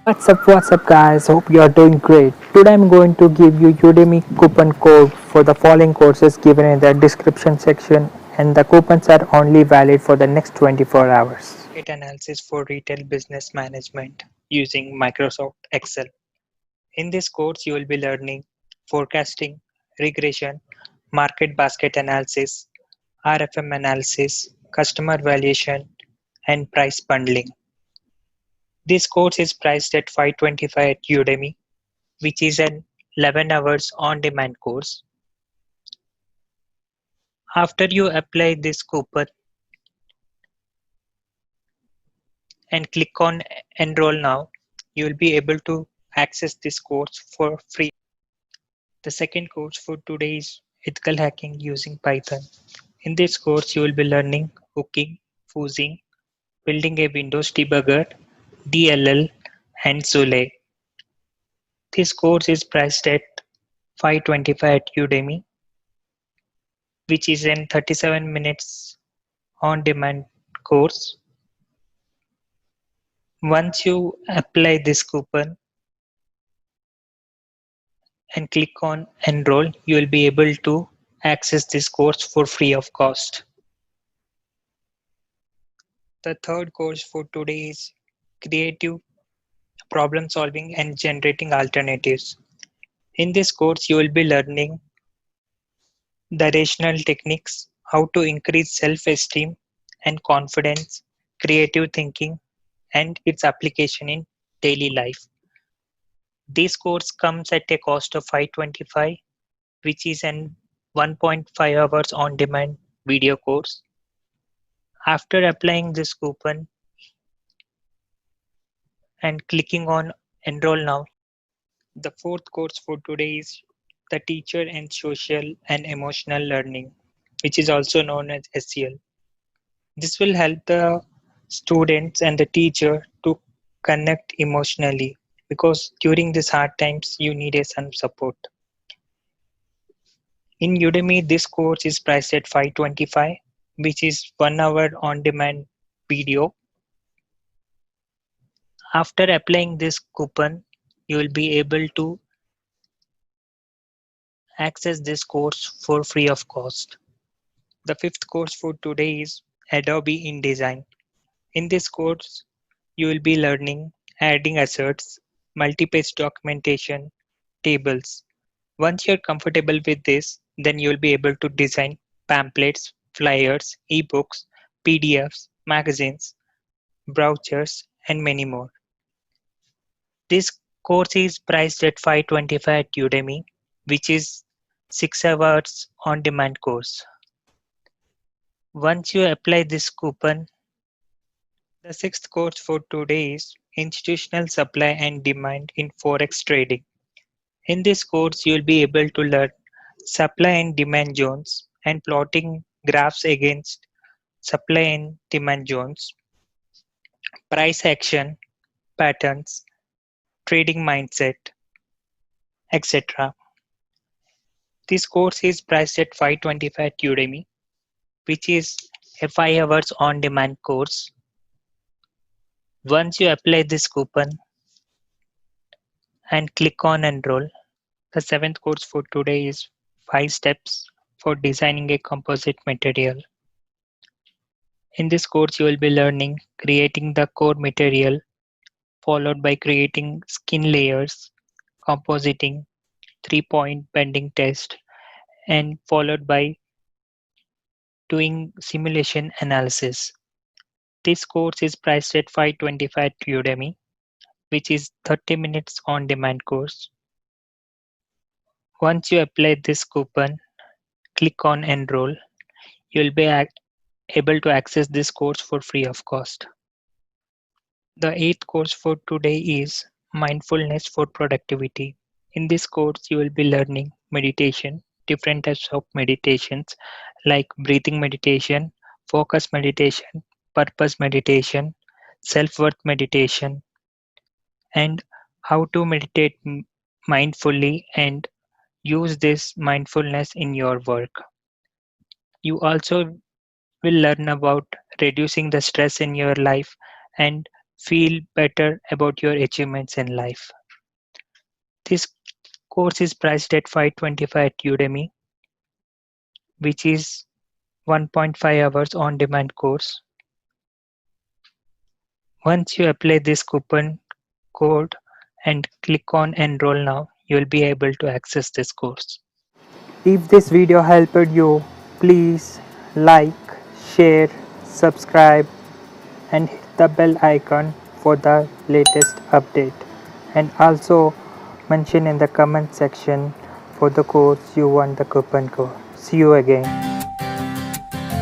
What's up guys, hope you are doing great. Today I'm going to give you Udemy coupon code for the following courses given in the description section, and the coupons are only valid for the next 24 hours. Market analysis for retail business management using Microsoft Excel. In this course, you will be learning forecasting, regression, market basket analysis, RFM analysis, customer valuation, and price bundling. This course is priced at 525 at Udemy, which is an 11 hours on-demand course. After you apply this coupon and click on Enroll Now, you will be able to access this course for free. The second course for today is ethical hacking using Python. In this course, you will be learning hooking, fusing, building a Windows debugger, DLL, and Zule. This course is priced at 525 at Udemy, which is an 37 minutes on-demand course. Once you apply this coupon and click on enroll, you will be able to access this course for free of cost. The third course for today is creative problem solving and generating alternatives. In this course, you will be learning the rational techniques, how to increase self-esteem and confidence, creative thinking, and its application in daily life. This course comes at a cost of 525, which is an 1.5 hours on-demand video course. After applying this coupon and clicking on enroll now, the fourth course for today is the teacher and social and emotional learning, which is also known as SEL. This will help the students and the teacher to connect emotionally because during these hard times you need some support. In Udemy, this course is priced at 525, which is 1 hour on demand video. After applying this coupon, you will be able to access this course for free of cost. The fifth course for today is Adobe InDesign. In this course, you will be learning adding assets, multi-page documentation, tables. Once you're comfortable with this, then you'll be able to design pamphlets, flyers, ebooks, PDFs, magazines, brochures, and many more. This course is priced at 525 at Udemy, which is 6 hours on demand course. Once you apply this coupon, the sixth course for today is Institutional Supply and Demand in Forex Trading. In this course, you will be able to learn supply and demand zones and plotting graphs against supply and demand zones, price action, patterns, trading mindset, etc. This course is priced at 525 at Udemy, which is a 5 hours on demand course. Once you apply this coupon and click on enroll, the seventh course for today is 5 steps for designing a composite material. In this course, you will be learning creating the core material, followed by creating skin layers, compositing, 3-point bending test, and followed by doing simulation analysis. This course is priced at 525 at Udemy, which is 30 minutes on demand course. Once you apply this coupon, click on enroll, you will be able to access this course for free of cost. The eighth course for today is Mindfulness for Productivity. In this course, you will be learning meditation, different types of meditations like breathing meditation, focus meditation, purpose meditation, self worth meditation, and how to meditate mindfully and use this mindfulness in your work. You also will learn about reducing the stress in your life and feel better about your achievements in life. This course is priced at 525 at Udemy, which is 1.5 hours on demand course. Once you apply this coupon code and click on enroll now, you'll be able to access this course. If this video helped you, please like, share, subscribe and hit the bell icon for the latest update, and also mention in the comment section for the course you want the coupon code. See you again.